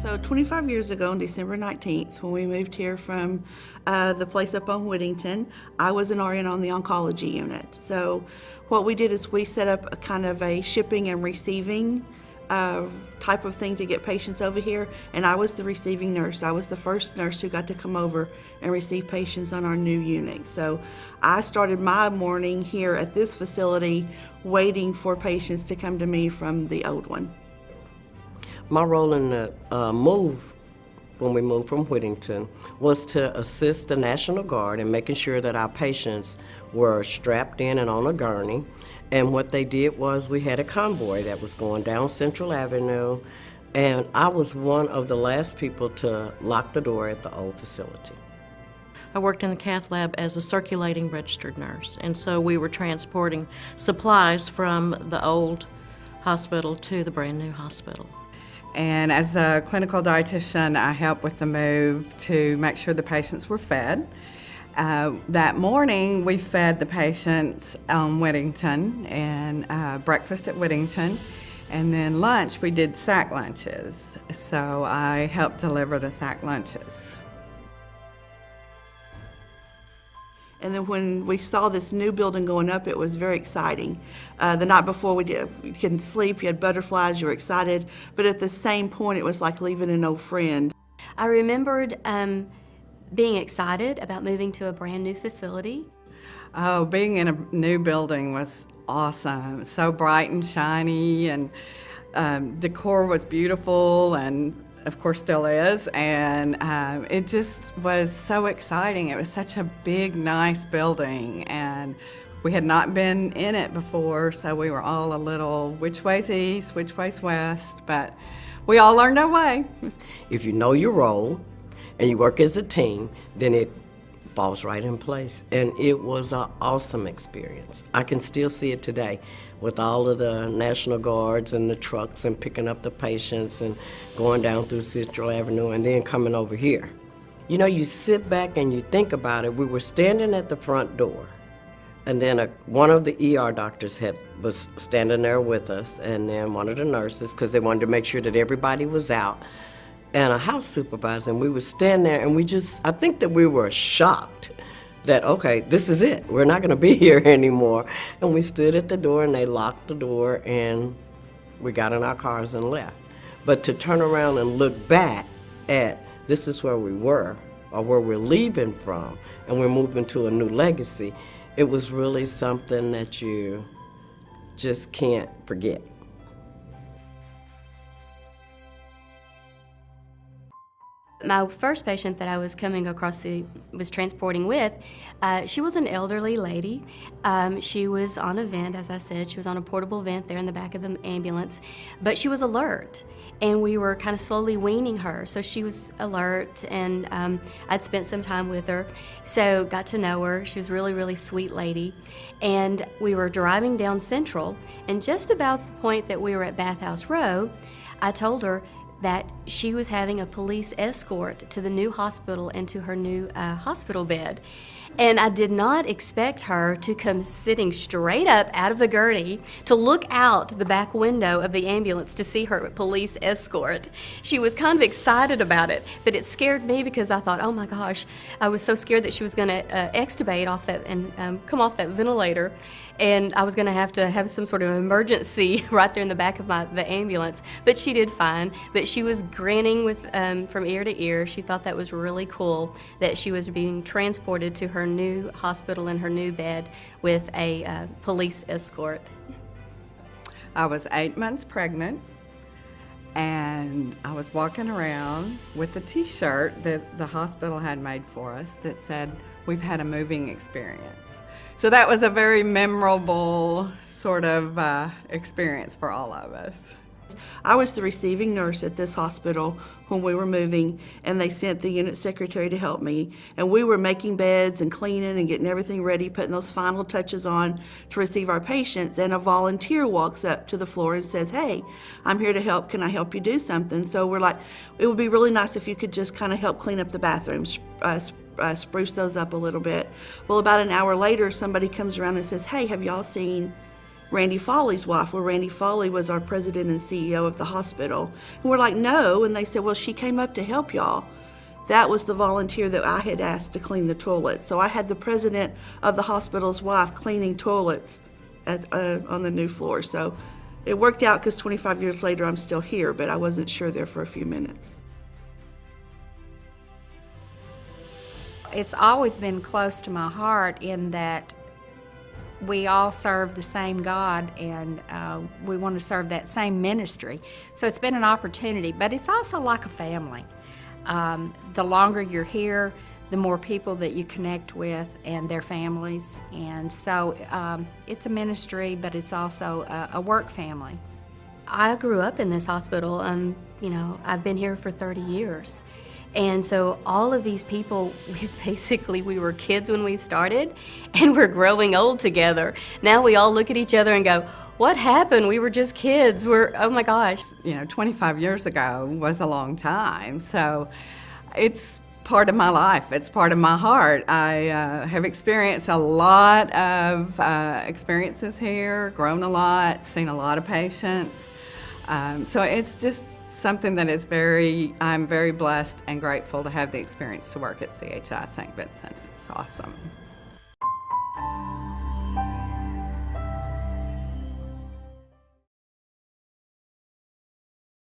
So 25 years ago on December 19th, when we moved here from the place up on Whittington, I was an RN on the oncology unit. So what we did is we set up a kind of a shipping and receiving type of thing to get patients over here, and I was the receiving nurse. I was the first nurse who got to come over and receive patients on our new unit. So I started my morning here at this facility waiting for patients to come to me from the old one. My role in the move, when we moved from Whittington, was to assist the National Guard in making sure that our patients were strapped in and on a gurney. And what they did was we had a convoy that was going down Central Avenue, and I was one of the last people to lock the door at the old facility. I worked in the cath lab as a circulating registered nurse, and so we were transporting supplies from the old hospital to the brand new hospital. And as a clinical dietitian, I helped with the move to make sure the patients were fed. That morning, we fed the patients on Whittington, and breakfast at Whittington, and then lunch, we did sack lunches. So I helped deliver the sack lunches. And then when we saw this new building going up, it was very exciting. The night before we couldn't sleep, you had butterflies, you were excited, but at the same point it was like leaving an old friend. I remembered being excited about moving to a brand new facility. Oh, being in a new building was awesome. So bright and shiny, and decor was beautiful, and of course still is, and it just was so exciting. It was such a big, nice building, and we had not been in it before, so we were all a little which way's east, which way's west, but we all learned our way. If you know your role and you work as a team, then it falls right in place. And it was an awesome experience. I can still see it today with all of the National Guards and the trucks and picking up the patients and going down through Central Avenue and then coming over here. You know, you sit back and you think about it. We were standing at the front door, and then one of the ER doctors was standing there with us, and then one of the nurses, because they wanted to make sure that everybody was out, and a house supervisor, and we would stand there, and I think that we were shocked that, okay, this is it. We're not gonna be here anymore. And we stood at the door, and they locked the door, and we got in our cars and left. But to turn around and look back at this is where we were, or where we're leaving from, and we're moving to a new legacy, it was really something that you just can't forget. My first patient that I was coming across was transporting with, she was an elderly lady. She was on a vent, as I said. She was on a portable vent there in the back of the ambulance, but she was alert, and we were kind of slowly weaning her. So she was alert, and I'd spent some time with her, so got to know her. She was a really, really sweet lady. And we were driving down Central, and just about the point that we were at Bathhouse Row, I told her that she was having a police escort to the new hospital and to her new hospital bed. And I did not expect her to come sitting straight up out of the gurney to look out the back window of the ambulance to see her police escort. She was kind of excited about it, but it scared me because I thought, oh my gosh, I was so scared that she was gonna extubate off that and come off that ventilator. And I was going to have some sort of emergency right there in the back of the ambulance. But she did fine. But she was grinning from ear to ear. She thought that was really cool that she was being transported to her new hospital in her new bed with a police escort. I was 8 months pregnant, and I was walking around with a t-shirt that the hospital had made for us that said, "We've had a moving experience." So that was a very memorable sort of experience for all of us. I was the receiving nurse at this hospital when we were moving, and they sent the unit secretary to help me. And we were making beds and cleaning and getting everything ready, putting those final touches on to receive our patients. And a volunteer walks up to the floor and says, "Hey, I'm here to help. Can I help you do something?" So we're like, it would be really nice if you could just kind of help clean up the bathrooms, spruce those up a little bit. Well, about an hour later, somebody comes around and says, "Hey, have y'all seen Randy Foley's wife. Well, Randy Foley was our president and CEO of the hospital. And we're like, no. And they said, well, she came up to help y'all. That was the volunteer that I had asked to clean the toilets. So I had the president of the hospital's wife cleaning toilets on the new floor. So it worked out because 25 years later I'm still here, but I wasn't sure there for a few minutes. It's always been close to my heart in that we all serve the same God, and we want to serve that same ministry. So it's been an opportunity, but it's also like a family. The longer you're here, the more people that you connect with and their families. And so it's a ministry, but it's also a work family. I grew up in this hospital. You know, I've been here for 30 years. And so all of these people, we were kids when we started, and we're growing old together. Now we all look at each other and go, what happened? We were just kids. Oh my gosh. You know, 25 years ago was a long time, so it's part of my life. It's part of my heart. I have experienced a lot of experiences here, grown a lot, seen a lot of patients. So it's just something that is I'm very blessed and grateful to have the experience to work at CHI St. Vincent. It's awesome.